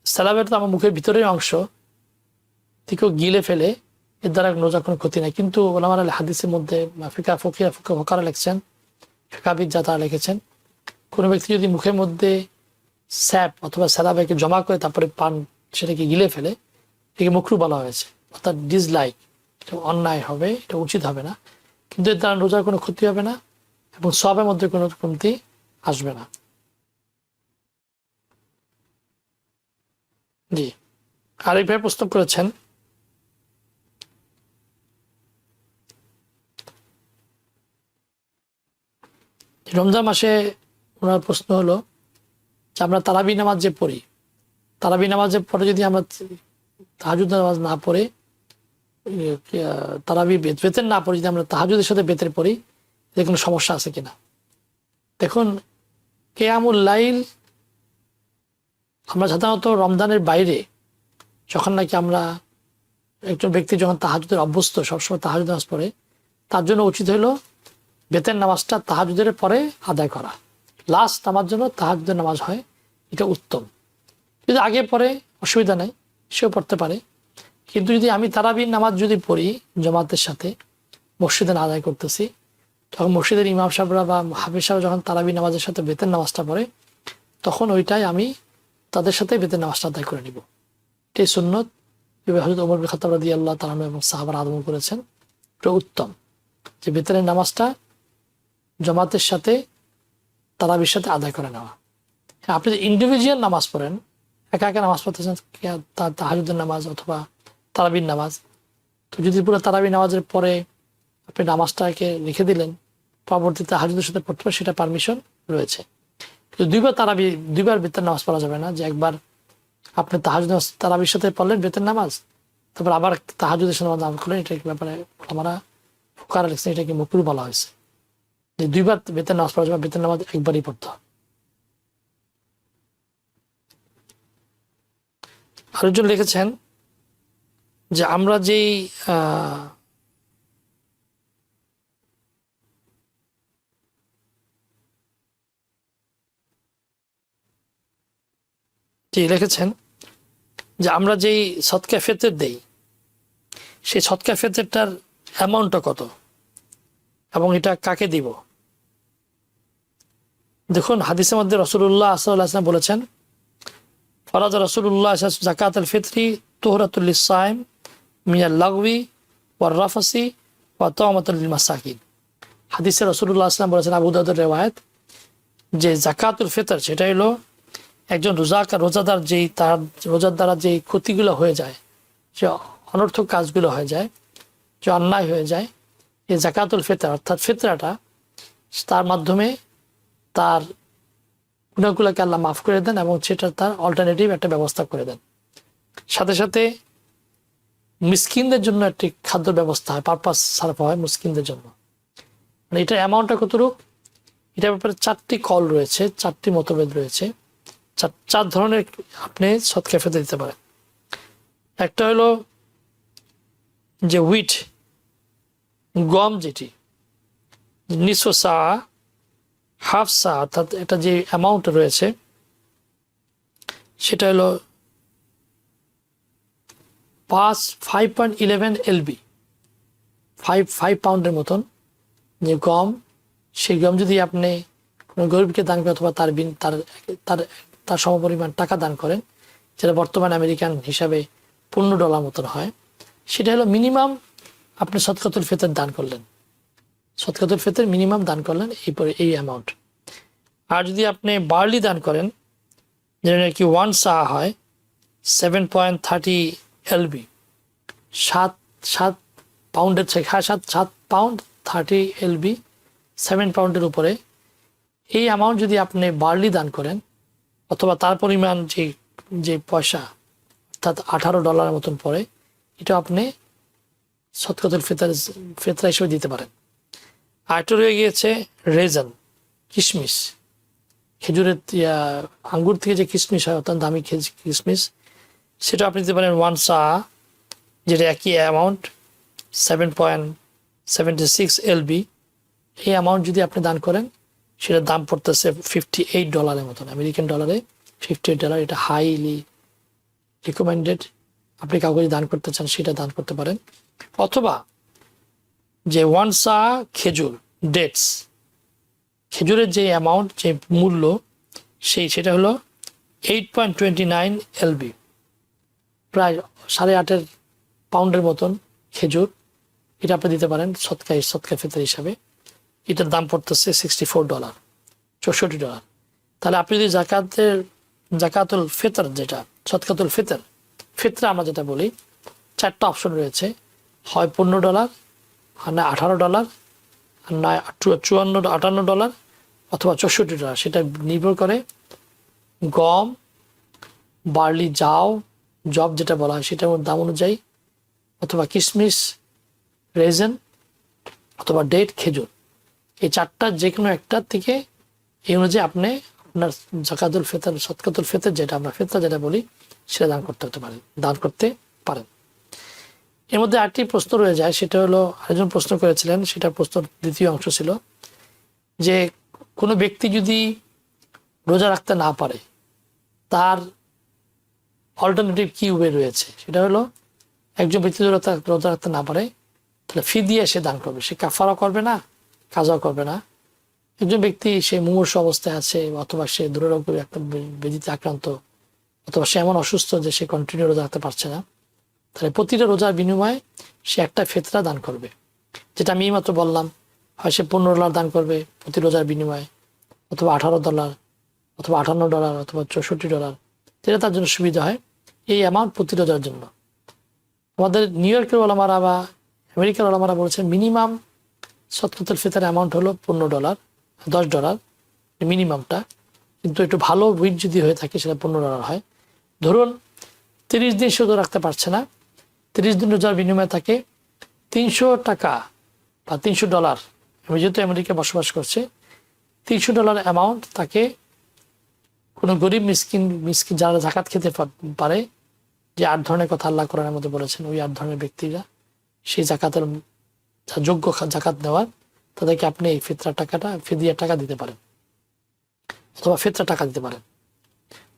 [SPEAKER 1] স্যালাইভা তো আমার মুখের ভিতরের অংশ, থেকেও গিলে ফেলে, এর দ্বারা রোজার কোনো ক্ষতি নাই। কিন্তু ওলামার হাদিসের মধ্যে ফোকারা লিখছেন, ফিকাবিদ যা তারা লিখেছেন, কোনো ব্যক্তি যদি মুখের মধ্যে স্যাপ অথবা স্যালাইভাকে জমা করে তারপরে পান সেটাকে গিলে ফেলে, এটাকে মকরু বলা হয়েছে, অর্থাৎ ডিসলাইক, এটা অন্যায় হবে, এটা উচিত হবে না। কিন্তু এর দ্বারা রোজার কোনো ক্ষতি হবে না এবং সবের মধ্যে কোনো কমতি আসবে না। জি। আরেক ভাই প্রশ্ন করেছেন, রমজান মাসে ওনার প্রশ্ন হলো যে আমরা তারাবি নামাজ যে পড়ি, তারাবি নামাজের পরে যদি আমরা তাহাজুদ নামাজ না পড়ে, তারাবি বেতের না পড়ে, যদি আমরা তাহাজুদের সাথে বেতের পড়ি, এতে কোনো সমস্যা আছে কিনা? দেখুন, কিয়ামুল লাইল আমরা সাধারণত রমজানের বাইরে, যখন নাকি আমরা একজন ব্যক্তি যখন তাহাজুদের অভ্যস্ত, সবসময় তাহাজুদ নামাজ পড়ে, তার জন্য উচিত হলো বেতের নামাজটা তাহাজুদের পরে আদায় করা। লাস্ট নামাজ জন্য তাহাজুদের নামাজ হয়, এটা উত্তম। যদি আগে পরে অসুবিধা নেই, সেও পড়তে পারে। কিন্তু যদি আমি তারাবির নামাজ যদি পড়ি জামাতের সাথে, মসজিদে আদায় করতেছি, তখন মসজিদের ইমাম সাহেবরা বা হাফেজ সাহেব যখন তারাবি নামাজের সাথে বেতের নামাজটা পড়ে, তখন ওইটাই আমি তাদের সাথে বেতের নামাজটা আদায় করে নিব। এটাই সুন্নত, হযরত ওমর বিন খাত্তাব রাদিয়াল্লাহু তাআলা এবং সাহাবারা আদম করেছেন। এটা উত্তম যে বেতের নামাজটা জামাতের সাথে তারাবির সাথে আদায় করে নেওয়া। আপনি যদি ইন্ডিভিজুয়াল নামাজ পড়েন, একা একা নামাজ পড়তেছেন, তাহাজুদের নামাজ অথবা তারাবির নামাজ, তো যদি পুরো তারাবি নামাজের পরে আপনি নামাজটাকে রেখে দিলেন, পরবর্তীতে তাহাজুদের সাথে পড়তে পারেন, সেটা পারমিশন রয়েছে। কিন্তু দুইবার বেতের নামাজ পড়া যাবে না, যে একবার আপনি তারাবির সাথে পড়লেন বেতের নামাজ, তারপর আবার তাহাজুদের সাথে নামাজ করলেন, এটা ব্যাপারে আমরা ফুকারা লিখছেন, এটাকে মাকরুহ বলা হয়েছে। যে দুইবার বেতের নামাজ পড়া যাবে, বেতের নামাজ একবারই পড়তে হবে। আরেকজন লিখেছেন যে আমরা যেই লিখেছেন যে আমরা যেই সদকা ফিতর দেই, সেই সদকা ফিতরটার অ্যামাউন্টটা কত এবং এটা কাকে দিব? দেখুন, হাদিসের মধ্যে রাসূলুল্লাহ সাল্লাল্লাহু আলাইহি ওয়াসাল্লাম বলেছেন, ফরাদ রাসূলুল্লাহ যাকাতুল ফিতরি তুহরাতুল লিস-সাইম মিনাল লাগবি ওয়ার রাফাসি ওয়া তা'মাতুল লিল মাসাকিন। হাদিসে রাসূলুল্লাহ সাল্লাল্লাহু আলাইহি ওয়াসাল্লাম বলেছেন, আবু দাউদের রিওয়ায়াত, যে যাকাতুল ফিতর সেটা হলো একজন রোজাদার যেই তার রোজার দ্বারা যে ক্ষতিগুলো হয়ে যায়, যে অনর্থক কাজগুলো হয়ে যায়, যে অন্যায় হয়ে যায়, এই যাকাতুল ফিতর অর্থাৎ ফিতরাটা, তার মাধ্যমে তার গুনাহগুলোকে আল্লাহ মাফ করে দেন এবং সেটা তার অল্টারনেটিভ একটা ব্যবস্থা করে দেন। সাথে সাথে মিসকিনদের জন্য একটি খাদ্য ব্যবস্থা হয়, পারপাস সার্ভ হয় মিসকিনদের জন্য। মানে এটার অ্যামাউন্টটা কতটুকু, এটার ব্যাপারে 4টি কল রয়েছে, 4টি মতভেদ রয়েছে। চার ধরনের আপনি সদকা ফিতর দিতে পারেন। একটা হলো যে হুইট, গম, যেটি নিসফ সা, হাফ সা, অর্থাৎ এটা যে অ্যামাউন্ট রয়েছে সেটা হলো 5.11 LB, 5 পাউন্ডের মতন যে গম, সেই গম যদি আপনি কোনো গরিবকে দান করেন অথবা তার সমপরিমাণ টাকা দান করেন, যেটা বর্তমানে আমেরিকান হিসাবে $15 মতন হয়, সেটা হলো মিনিমাম আপনি সদকাতুল ফিতর দান করলেন, সদকাতুল ফিতর মিনিমাম দান করলেন এই অ্যামাউন্ট। আর যদি আপনি বার্লি দান করেন, যেটা নাকি 1 সা হয়, 7.30 LB, 7 পাউন্ডের থেকে 7 পাউন্ড 30 LB, 7 পাউন্ডের উপরে, এই অ্যামাউন্ট যদি আপনি বার্লি দান করেন অথবা তার পরিমাণ যে পয়সা অর্থাৎ $18 মতন পড়ে, এটা আপনি সদকাতুল ফিতরা হিসেবে দিতে পারেন। আরেকটা রয়ে গিয়েছে রেজন, কিশমিশ, খেজুরের আঙ্গুর থেকে যে কিশমিশ হয় অত্যন্ত দামি কিশমিশ, সেটা আপনি দিতে পারেন 1 সা, যেটা একই অ্যামাউন্ট 7.76 LB। এই অ্যামাউন্ট যদি আপনি দান করেন সেটার দাম পড়তেছে $58 মতন, আমেরিকান ডলারে $58। এটা হাইলি রিকমেন্ডেড। আপনি কাউকে যদি দান করতে চান সেটা দান করতে পারেন। অথবা যে 1 সা খেজুর, ডেটস, খেজুরের যে অ্যামাউন্ট, যে মূল্য, সেটা হলো 8.29 LB, প্রায় 8.5 পাউন্ডের মতন খেজুর। এটা আপনি দিতে পারেন সদকা ফিতর হিসাবে। এটার দাম পড়তেছে $64, $64। তাহলে আপনি যদি জাকাতুল ফিতর, যেটা সদকাতুল ফিতরা আমরা যেটা বলি, 4টা অপশন রয়েছে, হয় $15, আর না $18, আর না $58 অথবা $64। সেটা নির্ভর করে গম, বার্লি, জব যেটা বলা হয় সেটার দাম অনুযায়ী, অথবা কিশমিশ, রেজেন, অথবা ডেট, খেজুর। এই 4টার যে কোনো একটার থেকে এই অনুযায়ী আপনি আপনার জাকাতুল ফিতর, সদকাতুল ফিতর যেটা আমরা ফিতরা যেটা বলি, সেটা দান করতে পারেন। এর মধ্যে আরেকটি প্রশ্ন রয়ে যায়, সেটা হলো, আরেকজন প্রশ্ন করেছিলেন, সেটা প্রশ্নের দ্বিতীয় অংশ ছিল যে কোনো ব্যক্তি যদি রোজা রাখতে না পারে, তার অল্টারনেটিভ কি ওয়ে রয়েছে। সেটা হলো, একজন ব্যক্তি রোজা রাখতে না পারে, তাহলে ফিদিয়া সে দান করবে। সে কাফারা করবে না, কাজাও করবে না। একজন ব্যক্তি সে মুমূর্ষু অবস্থায় আছে, অথবা সে দুরারোগ্য একটা ব্যাধিতে আক্রান্ত, অথবা সে এমন অসুস্থ যে সে কন্টিনিউ রোজা রাখতে পারছে না, তাহলে প্রতিটা রোজার বিনিময়ে সে একটা ফিতরা দান করবে। যেটা আমি মাত্র বললাম, হয় সে $15 দান করবে প্রতি রোজার বিনিময়ে, অথবা $18, অথবা $58, অথবা $64, যেটা তার জন্য সুবিধা হয়। এই অ্যামাউন্ট প্রতি রোজার জন্য। আমাদের নিউ ইয়র্কের ওলামারা বা আমেরিকার ওলামারা বলেছেন মিনিমাম সদকাতুল ফিতরের অ্যামাউন্ট হলো $15, $10 মিনিমামটা। কিন্তু একটু ভালো উইট যদি হয়ে থাকে সেটা $15 হয়। ধরুন 30 দিন শুধু রাখতে পারছে না, 30 দিন রোজার বিনিময়ে থাকে $300 বা $300। আমি যেহেতু আমেরিকায় বসবাস করছে, $300 অ্যামাউন্ট তাকে কোনো গরিব মিসকিন যারা জাকাত খেতে পারে, যে 8 ধরনের কথা আল্লাহ কোরআনের মধ্যে বলেছেন, ওই 8 ধরনের ব্যক্তিরা সেই জাকাতের যোগ্য জাকাত নেওয়ার, তাদেরকে আপনি এই ফিদিয়ার টাকা দিতে পারেন, অথবা ফিতরা টাকা দিতে পারেন।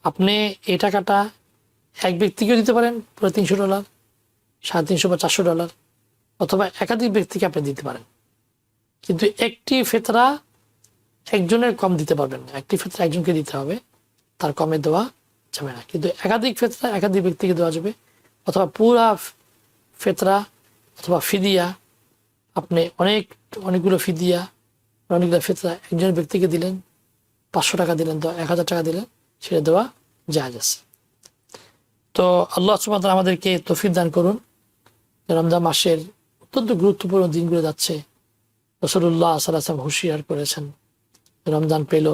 [SPEAKER 1] আপনি এই টাকাটা এক ব্যক্তিকেও দিতে পারেন পুরো $300, $350 বা $400, অথবা একাধিক ব্যক্তিকে আপনি দিতে পারেন। কিন্তু একটি ফিতরা একজনের কম দিতে পারবেন না, একটি ফিতরা একজনকে দিতে হবে, তার কমে দেওয়া যাবে না। কিন্তু একাধিক ফিতরা একাধিক ব্যক্তিকে দেওয়া যাবে, অথবা পুরা ফিতরা অথবা ফিদিয়া, আপনি অনেকগুলো ফিদিয়া, অনেকগুলো ফিতরা একজন ব্যক্তিকে দিলেন, $500 দিলেন, 1000 দিলেন, সেটা দেওয়া জায়েজ আছে। তো আল্লাহ সুবহানাহু ওয়া তাআলা আমাদেরকে তৌফিক দান করুন। রমজান মাসের অত্যন্ত গুরুত্বপূর্ণ দিনগুলো যাচ্ছে। রাসূলুল্লাহ সাল্লাল্লাহু আলাইহি ওয়াসাল্লাম হুঁশিয়ার করেছেন, রমজান পেল,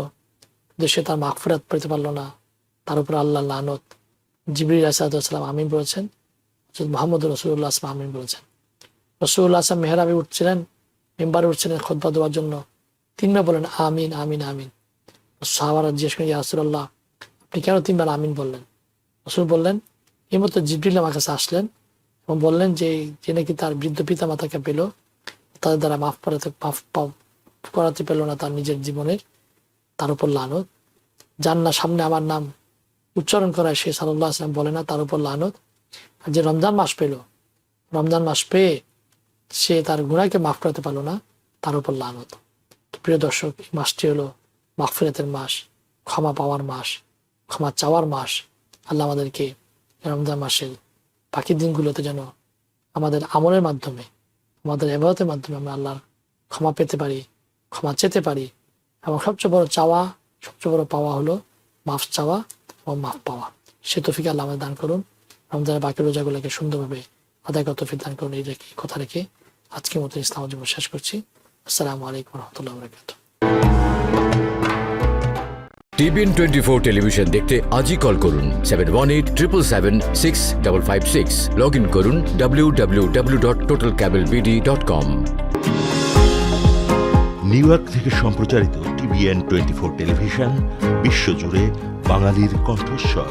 [SPEAKER 1] দেশে তার মাগফিরাত পেতে পারল না, তার উপর আল্লাহ লানত। জিবরিল আলাইহিস সালাম আমিন বলেছেন, মুহাম্মদ রাসূলুল্লাহ সাল্লাল্লাহু আমিন বলেছেন। রাসূলুল্লাহ সাল্লাল্লাহু মেহরাবে উঠছিলেন, মেম্বারে উঠছিলেন খুতবা দেওয়ার জন্য, 3 বার বলেন আমিন আমিন আমিন। সাহাবারা জিজ্ঞেস করেন, ইয়া রাসূলুল্লাহ, আপনি কেন 3 বার আমিন বললেন? রাসূল বললেন, এই মতো জিবরিল আমার কাছে আসলেন এবং বললেন যে নাকি তার বৃদ্ধ পিতা মাতাকে পেল, তাদের দ্বারা মাফ করাতে পেল না তার নিজের জীবনের, তার উপর লানত। যার না সামনে আমার নাম উচ্চারণ করায় সে সাল্লাল্লাহু আলাইহি ওয়াসাল্লাম বলে না, তার উপর লানত। আর যে রমজান মাস পেল, রমজান মাস পেয়ে সে তার গুনাহকে মাফ করাতে পারলো না, তার উপর লানত। প্রিয় দর্শক, এই মাসটি হলো মাগফিরাতের মাস, ক্ষমা পাওয়ার মাস, ক্ষমা চাওয়ার মাস। আল্লাহ আমাদেরকে রমজান মাসের বাকি দিনগুলোতে যেন আমাদের আমলের মাধ্যমে, আমাদের ইবাদতের মাধ্যমে আমরা আল্লাহর ক্ষমা পেতে পারি, ক্ষমা চেতে পারি। এবং সবচেয়ে বড় চাওয়া, সবচেয়ে বড় পাওয়া হলো মাফ চাওয়া এবং মাফ পাওয়া। সে তৌফিক আল্লাহ আমাদের দান করুন। রমজানের বাকি রোজাগুলোকে সুন্দরভাবে আদায় করতে তৌফিক দান করুন। এই কথা রেখে আজকের মতো ইসলাম জীবন শেষ করছি। আসসালামু আলাইকুম ওয়া রাহমাতুল্লাহি ওয়া বারাকাতুহু।
[SPEAKER 2] টিভিএন 24 টেলিভিশন দেখতে আজই কল করুন 7187776556। লগ ইন করুন www.totalcablebd.com।
[SPEAKER 3] নিউ ইয়র্ক থেকে সম্প্রচারিত টিভিএন 24 টেলিভিশন বিশ্বজুড়ে বাঙালির কণ্ঠস্বর।